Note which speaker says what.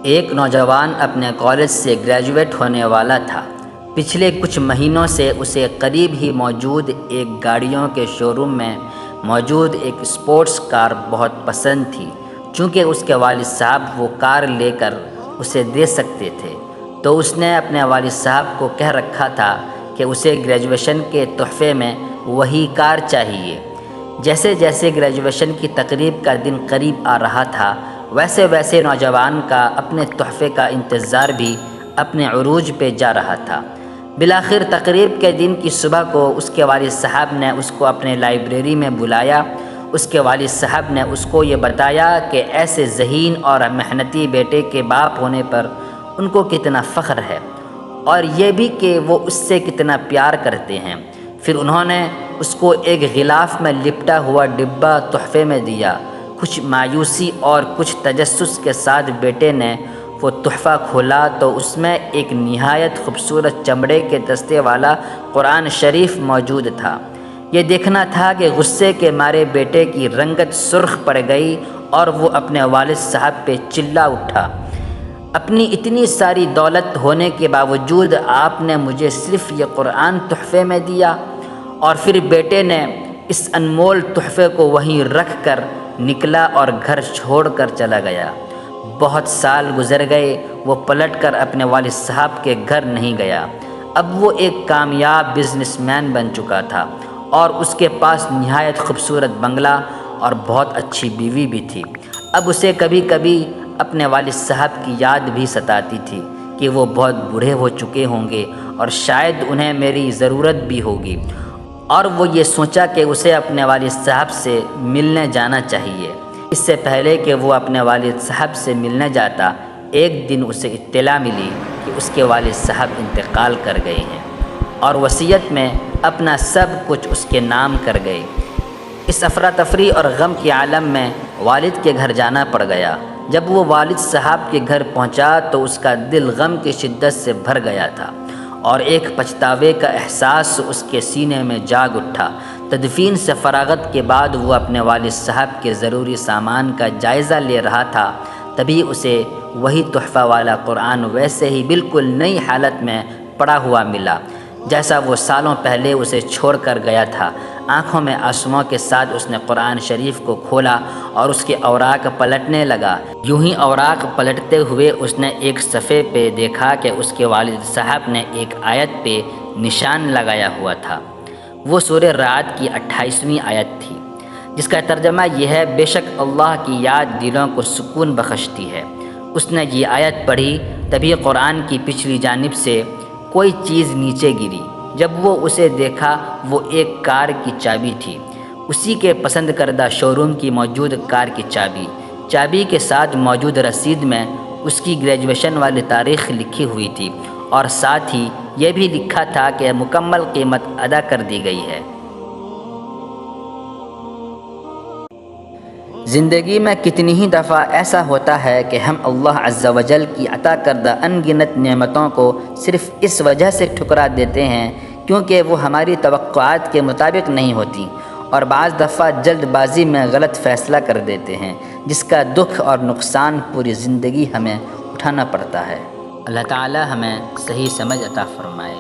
Speaker 1: ایک نوجوان اپنے کالج سے گریجویٹ ہونے والا تھا۔ پچھلے کچھ مہینوں سے اسے قریب ہی موجود ایک گاڑیوں کے شو روم میں موجود ایک اسپورٹس کار بہت پسند تھی۔ چونکہ اس کے والد صاحب وہ کار لے کر اسے دے سکتے تھے، تو اس نے اپنے والد صاحب کو کہہ رکھا تھا کہ اسے گریجویشن کے تحفے میں وہی کار چاہیے۔ جیسے جیسے گریجویشن کی تقریب کا دن قریب آ رہا تھا، ویسے ویسے نوجوان کا اپنے تحفے کا انتظار بھی اپنے عروج پہ جا رہا تھا۔ بالآخر تقریب کے دن کی صبح کو اس کے والد صاحب نے اس کو اپنے لائبریری میں بلایا۔ اس کے والد صاحب نے اس کو یہ بتایا کہ ایسے ذہین اور محنتی بیٹے کے باپ ہونے پر ان کو کتنا فخر ہے، اور یہ بھی کہ وہ اس سے کتنا پیار کرتے ہیں۔ پھر انہوں نے اس کو ایک غلاف میں لپٹا ہوا ڈبہ تحفے میں دیا۔ کچھ مایوسی اور کچھ تجسس کے ساتھ بیٹے نے وہ تحفہ کھولا تو اس میں ایک نہایت خوبصورت چمڑے کے دستے والا قرآن شریف موجود تھا۔ یہ دیکھنا تھا کہ غصے کے مارے بیٹے کی رنگت سرخ پڑ گئی اور وہ اپنے والد صاحب پہ چلا اٹھا۔ اپنی اتنی ساری دولت ہونے کے باوجود آپ نے مجھے صرف یہ قرآن تحفے میں دیا؟ اور پھر بیٹے نے اس انمول تحفے کو وہیں رکھ کر نکلا اور گھر چھوڑ کر چلا گیا۔ بہت سال گزر گئے، وہ پلٹ کر اپنے والد صاحب کے گھر نہیں گیا۔ اب وہ ایک کامیاب بزنس مین بن چکا تھا اور اس کے پاس نہایت خوبصورت بنگلہ اور بہت اچھی بیوی بھی تھی۔ اب اسے کبھی کبھی اپنے والد صاحب کی یاد بھی ستاتی تھی کہ وہ بہت بوڑھے ہو چکے ہوں گے اور شاید انہیں میری ضرورت بھی ہوگی، اور وہ یہ سوچا کہ اسے اپنے والد صاحب سے ملنے جانا چاہیے۔ اس سے پہلے کہ وہ اپنے والد صاحب سے ملنے جاتا، ایک دن اسے اطلاع ملی کہ اس کے والد صاحب انتقال کر گئے ہیں اور وصیت میں اپنا سب کچھ اس کے نام کر گئے۔ اس افراتفری اور غم کے عالم میں والد کے گھر جانا پڑ گیا۔ جب وہ والد صاحب کے گھر پہنچا تو اس کا دل غم کی شدت سے بھر گیا تھا اور ایک پچھتاوے کا احساس اس کے سینے میں جاگ اٹھا۔ تدفین سے فراغت کے بعد وہ اپنے والد صاحب کے ضروری سامان کا جائزہ لے رہا تھا، تبھی اسے وہی تحفہ والا قرآن ویسے ہی بالکل نئی حالت میں پڑا ہوا ملا جیسا وہ سالوں پہلے اسے چھوڑ کر گیا تھا۔ آنکھوں میں آنسوؤں کے ساتھ اس نے قرآن شریف کو کھولا اور اس کے اوراق پلٹنے لگا۔ یوں ہی اوراق پلٹتے ہوئے اس نے ایک صفحے پہ دیکھا کہ اس کے والد صاحب نے ایک آیت پہ نشان لگایا ہوا تھا۔ وہ سورہ رعد کی 28ویں آیت تھی، جس کا ترجمہ یہ ہے: بے شک اللہ کی یاد دلوں کو سکون بخشتی ہے۔ اس نے یہ آیت پڑھی، تبھی قرآن کی پچھلی جانب سے کوئی چیز نیچے گری۔ جب وہ اسے دیکھا، وہ ایک کار کی چابی تھی، اسی کے پسند کردہ شو روم کی موجود کار کی چابی کے ساتھ موجود رسید میں اس کی گریجویشن والی تاریخ لکھی ہوئی تھی، اور ساتھ ہی یہ بھی لکھا تھا کہ مکمل قیمت ادا کر دی گئی ہے۔ زندگی میں کتنی ہی دفعہ ایسا ہوتا ہے کہ ہم اللہ عز و جل کی عطا کردہ ان گنت نعمتوں کو صرف اس وجہ سے ٹھکرا دیتے ہیں کیونکہ وہ ہماری توقعات کے مطابق نہیں ہوتی، اور بعض دفعہ جلد بازی میں غلط فیصلہ کر دیتے ہیں جس کا دکھ اور نقصان پوری زندگی ہمیں اٹھانا پڑتا ہے۔ اللہ تعالی ہمیں صحیح سمجھ عطا فرمائے۔